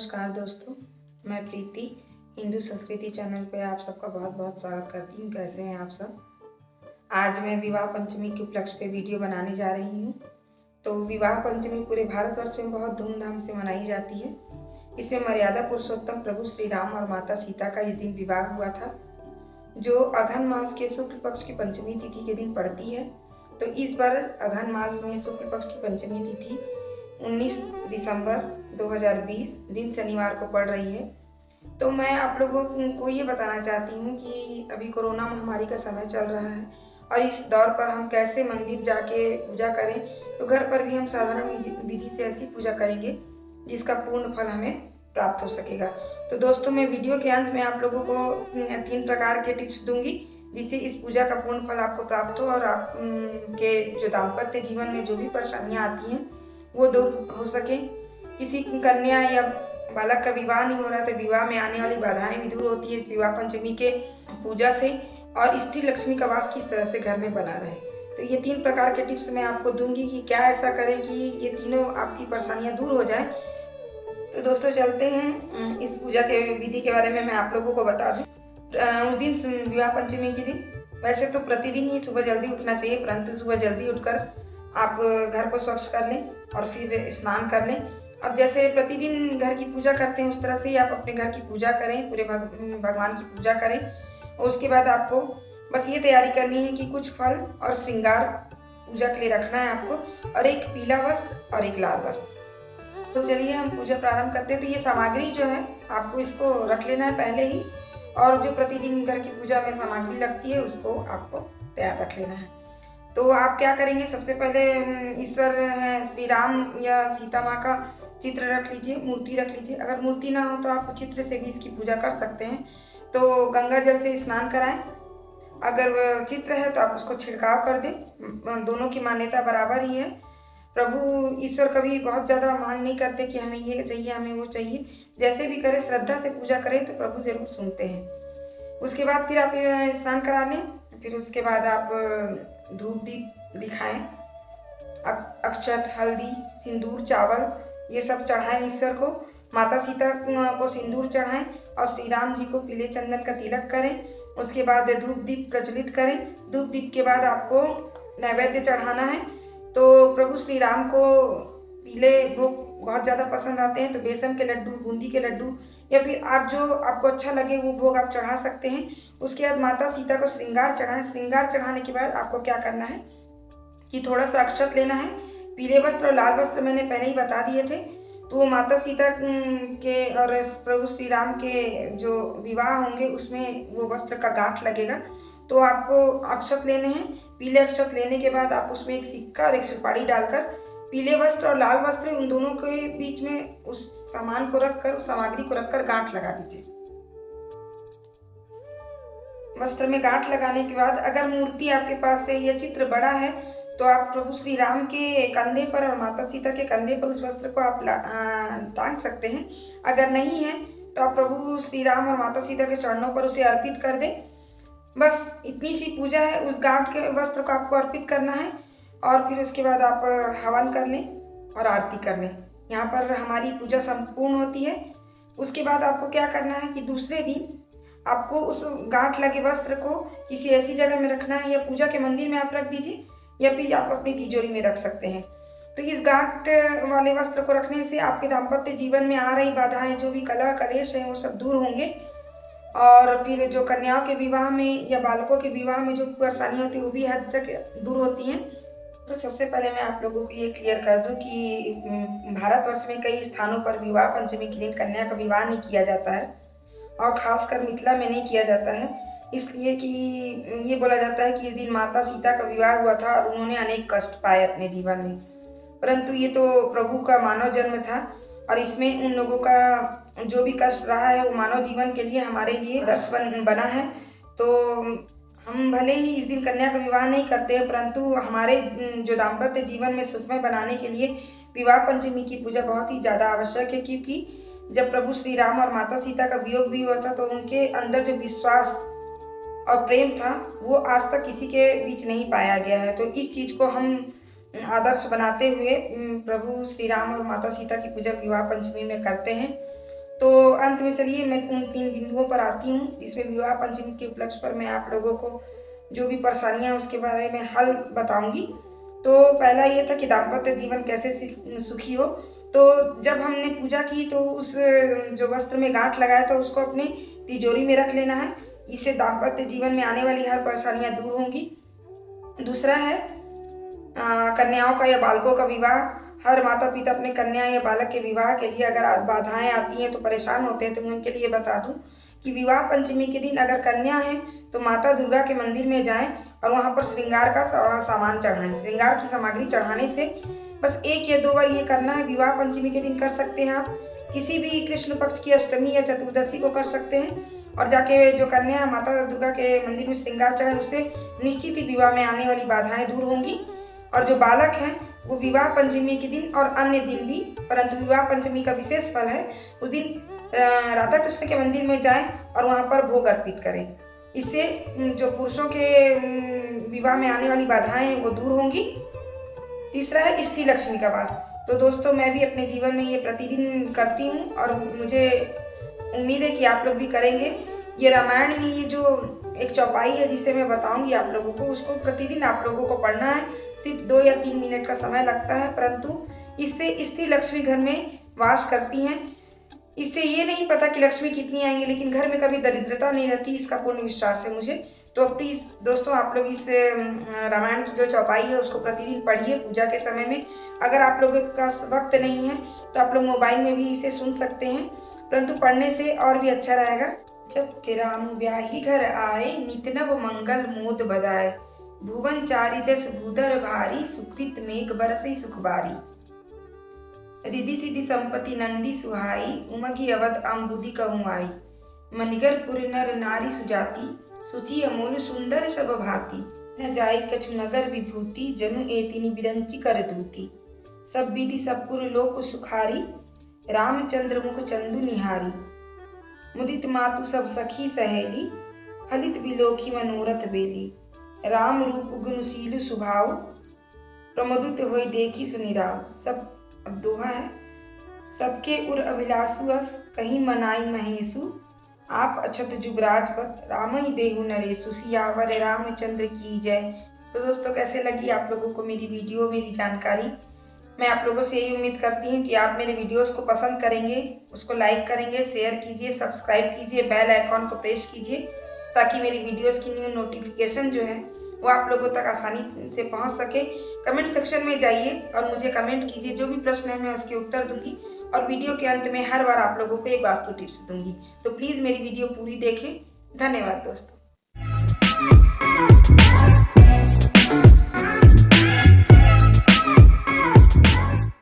नमस्कार दोस्तों, मैं प्रीति हिंदू संस्कृति चैनल पे आप सबका बहुत बहुत स्वागत करती हूँ। कैसे हैं आप सब? आज मैं विवाह पंचमी के उपलक्ष्य पे वीडियो बनाने जा रही हूँ। तो विवाह पंचमी पूरे भारतवर्ष में बहुत धूमधाम से मनाई जाती है। इसमें मर्यादा पुरुषोत्तम प्रभु श्री राम और माता सीता का इस दिन विवाह हुआ था, जो अघन मास के शुक्ल पक्ष की पंचमी तिथि के दिन पड़ती है। तो इस बार अघन मास में शुक्ल पक्ष की पंचमी तिथि 19 दिसंबर 2020 दिन शनिवार को पड़ रही है। तो मैं आप लोगों को ये बताना चाहती हूँ कि अभी कोरोना महामारी का समय चल रहा है और इस दौर पर हम कैसे मंदिर जाके पूजा करें। तो घर पर भी हम साधारण विधि से ऐसी पूजा करेंगे जिसका पूर्ण फल हमें प्राप्त हो सकेगा। तो दोस्तों, मैं वीडियो के अंत में आप लोगों को 3 प्रकार के टिप्स दूंगी जिससे इस पूजा का पूर्ण फल आपको प्राप्त हो और आप के जो दाम्पत्य जीवन में जो भी परेशानियां आती हैं वो दूर हो सके। किसी कन्या या बालक का विवाह नहीं हो रहा तो विवाह में आने वाली बाधाएं भी दूर होती है इस विवाह पंचमी के पूजा से, और स्त्री लक्ष्मी का वास किस तरह से घर में बना रहे। तो ये 3 प्रकार के टिप्स मैं आपको दूंगी कि क्या ऐसा करें कि ये तीनों आपकी परेशानियां दूर हो जाए। तो दोस्तों, चलते हैं इस पूजा के विधि के बारे में मैं आप लोगों को बता दूं। उस दिन विवाह पंचमी के दिन वैसे तो प्रतिदिन ही सुबह जल्दी उठना चाहिए, परंतु सुबह जल्दी उठकर आप घर को स्वच्छ कर लें और फिर स्नान कर लें। अब जैसे प्रतिदिन घर की पूजा करते हैं उस तरह से ही आप अपने घर की पूजा करें, पूरे भगवान की पूजा करें। और उसके बाद आपको बस ये तैयारी करनी है कि कुछ फल और श्रृंगार पूजा के लिए रखना है आपको, और एक पीला वस्त्र और एक लाल वस्त्र। तो चलिए हम पूजा प्रारंभ करते हैं। तो ये सामग्री जो है आपको इसको रख लेना है पहले ही, और जो प्रतिदिन घर की पूजा में सामग्री लगती है उसको आपको तैयार रख लेना है। तो आप क्या करेंगे, सबसे पहले ईश्वर है श्री राम या सीता माँ का चित्र रख लीजिए, मूर्ति रख लीजिए। अगर मूर्ति ना हो तो आप चित्र से भी इसकी पूजा कर सकते हैं। तो गंगा जल से स्नान कराएं। अगर चित्र है तो आप उसको छिड़काव कर दें। दोनों की मान्यता बराबर ही है। प्रभु ईश्वर कभी बहुत ज्यादा मांग नहीं करते कि हमें ये चाहिए हमें वो चाहिए। जैसे भी करें, श्रद्धा से पूजा करें तो प्रभु जरूर सुनते हैं। उसके बाद फिर आप स्नान करा लें। फिर उसके बाद आप धूप दीप दिखाएं, अक्षत, हल्दी, सिंदूर, चावल ये सब चढ़ाएं ईश्वर को। माता सीता को सिंदूर चढ़ाएं और श्री राम जी को पीले चंदन का तिलक करें। उसके बाद धूप दीप प्रज्वलित करें। धूप दीप के बाद आपको नैवेद्य चढ़ाना है। तो प्रभु श्री राम को पीले भोग बहुत ज़्यादा पसंद आते हैं, तो बेसन के लड्डू, बूंदी के लड्डू या फिर आप जो आपको अच्छा लगे वो भोग आप चढ़ा सकते हैं। उसके बाद माता सीता को श्रृंगार चढ़ाएं। श्रृंगार चढ़ाने के बाद आपको क्या करना है कि थोड़ा सा अक्षत लेना है। पीले वस्त्र और लाल वस्त्र मैंने पहले ही बता दिए थे। तो वो माता सीता के और प्रभु श्री राम के जो विवाह होंगे उसमें वो वस्त्र का गांठ लगेगा। तो आपको अक्षत लेने हैं। पीले अक्षत लेने के बाद आप उसमें एक सिक्का और एक सुपारी डालकर पीले वस्त्र और लाल वस्त्र उन दोनों के बीच में उस सामान को रखकर, उस सामग्री को रखकर गांठ लगा दीजिए। वस्त्र में गांठ लगाने के बाद अगर मूर्ति आपके पास है या चित्र बड़ा है तो आप प्रभु श्री राम के कंधे पर और माता सीता के कंधे पर उस वस्त्र को आप टांग सकते हैं। अगर नहीं है तो आप प्रभु श्री राम और माता सीता के चरणों पर उसे अर्पित कर दें। बस इतनी सी पूजा है। उस गांठ के वस्त्र को आपको अर्पित करना है और फिर उसके बाद आप हवन कर लें और आरती कर लें। यहाँ पर हमारी पूजा संपूर्ण होती है। उसके बाद आपको क्या करना है कि दूसरे दिन आपको उस गांठ लगे वस्त्र को किसी ऐसी जगह में रखना है, या पूजा के मंदिर में आप रख दीजिए या फिर आप अपनी तिजोरी में रख सकते हैं। तो इस गांठ वाले वस्त्र को रखने से आपके दाम्पत्य जीवन में आ रही बाधाएं, जो भी कलह कलेश है, वो सब दूर होंगे। और फिर जो कन्याओं के विवाह में या बालकों के विवाह में जो परेशानियां होती है वो भी हद तक दूर होती हैं। तो सबसे पहले मैं आप लोगों को ये क्लियर कर दूं कि भारतवर्ष में कई स्थानों पर विवाह पंचमी के दिन कन्या का विवाह नहीं किया जाता है, और खासकर मिथिला में नहीं किया जाता है। इसलिए कि ये बोला जाता है कि इस दिन माता सीता का विवाह हुआ था और उन्होंने अनेक कष्ट पाए अपने जीवन में। परंतु ये तो प्रभु का मानव जन्म था और इसमें उन लोगों का जो भी कष्ट रहा है वो मानव जीवन के लिए हमारे लिए आदर्श बना है। तो हम भले ही इस दिन कन्या का विवाह नहीं करते हैं, परंतु हमारे जो दाम्पत्य जीवन में सुखमय बनाने के लिए विवाह पंचमी की पूजा बहुत ही ज़्यादा आवश्यक है। क्योंकि जब प्रभु श्री राम और माता सीता का वियोग भी हुआ था तो उनके अंदर जो विश्वास और प्रेम था वो आज तक किसी के बीच नहीं पाया गया है। तो इस चीज़ को हम आदर्श बनाते हुए प्रभु श्री राम और माता सीता की पूजा विवाह पंचमी में करते हैं। तो अंत में चलिए मैं उन 3 बिंदुओं पर आती हूँ जिसमें विवाह पंचमी के उपलक्ष्य पर मैं आप लोगों को जो भी परेशानियां उसके बारे में हल बताऊंगी। तो पहला ये था कि दाम्पत्य जीवन कैसे सुखी हो। तो जब हमने पूजा की तो उस जो वस्त्र में गांठ लगाया था उसको अपनी तिजोरी में रख लेना है। इससे दाम्पत्य जीवन में आने वाली हर परेशानियां दूर होंगी। दूसरा है कन्याओं का या बालकों का विवाह। हर माता पिता अपने कन्या या बालक के विवाह के लिए अगर बाधाएं आती हैं तो परेशान होते हैं, तो मैं उनके लिए बता दूं कि विवाह पंचमी के दिन अगर कन्या है तो माता दुर्गा के मंदिर में जाएं और वहां पर श्रृंगार का सामान चढ़ाएं। श्रृंगार की सामग्री चढ़ाने से बस 1 या 2 बार ये करना है। विवाह पंचमी के दिन कर सकते हैं आप, किसी भी कृष्ण पक्ष की अष्टमी या चतुर्दशी को कर सकते हैं और जाके जो कन्या माता दुर्गा के मंदिर में श्रृंगार चढ़ाए उससे निश्चित ही विवाह में आने वाली बाधाएं दूर होंगी। और जो बालक हैं वो विवाह पंचमी के दिन और अन्य दिन भी, परंतु विवाह पंचमी का विशेष फल है, उस दिन राधा कृष्ण के मंदिर में जाएं और वहां पर भोग अर्पित करें। इससे जो पुरुषों के विवाह में आने वाली बाधाएं हैं वो दूर होंगी। तीसरा है स्त्री लक्ष्मी का वास। तो दोस्तों मैं भी अपने जीवन में ये प्रतिदिन करती हूँ और मुझे उम्मीद है कि आप लोग भी करेंगे। ये रामायण में ये जो एक चौपाई है जिसे मैं बताऊंगी आप लोगों को, उसको प्रतिदिन आप लोगों को पढ़ना है। सिर्फ 2 या 3 मिनट का समय लगता है, परंतु इससे स्त्री लक्ष्मी घर में वास करती हैं। इससे ये नहीं पता कि लक्ष्मी कितनी आएंगी, लेकिन घर में कभी दरिद्रता नहीं रहती, इसका पूर्ण विश्वास है मुझे। तो प्लीज दोस्तों आप लोग इस रामायण की जो चौपाई है उसको प्रतिदिन पढ़िए पूजा के समय में। अगर आप लोगों के पास वक्त नहीं है तो आप लोग मोबाइल में भी इसे सुन सकते हैं, परंतु पढ़ने से और भी अच्छा रहेगा। जब ते राम ब्याही घर आए, नित नव मंगल मोद बजाए, भुवन 4 भूधर भारी, सुकृत मेघ बरसई सुखबारी। रिधि सिद्धि संपत्ति नंदी सुहाई, उमगी अवध अम्बुधि कहूँ आई, मनिगर पुर नर नारी सुजाति, सुचि अमोल सुंदर सब भांति। न जाई कछु नगर विभूति, जनु एतिनी बिरंची कर दूती। सब विधि सब पुर लोक सुखारी, रामचंद्र मुख चंदु निहारी। मुदित मातु सब सखी सहेली, फलित विलोकी मनोरथ बेली। राम रूप गुणशील स्वभाव, प्रमोदित होई देखी सुनिराव। सब अब दोहा है। सबके उर अभिलाषु अस, कहीं मनाई महेशु। आप अछत जुबराज पत, राम ही देहु नरेशु। सियावर रामचंद्र की जय। तो दोस्तों कैसे लगी आप लोगों को मेरी वीडियो, मेरी जानकारी? मैं आप लोगों से यही उम्मीद करती हूँ कि आप मेरे वीडियोस को पसंद करेंगे, उसको लाइक करेंगे, शेयर कीजिए, सब्सक्राइब कीजिए, बेल आइकॉन को प्रेस कीजिए ताकि मेरी वीडियोस की न्यू नोटिफिकेशन जो है वो आप लोगों तक आसानी से पहुंच सके। कमेंट सेक्शन में जाइए और मुझे कमेंट कीजिए, जो भी प्रश्न है मैं उसके उत्तर दूंगी और वीडियो के अंत में हर बार आप लोगों को एक वास्तु टिप्स दूंगी। तो प्लीज मेरी वीडियो पूरी देखें। धन्यवाद दोस्तों।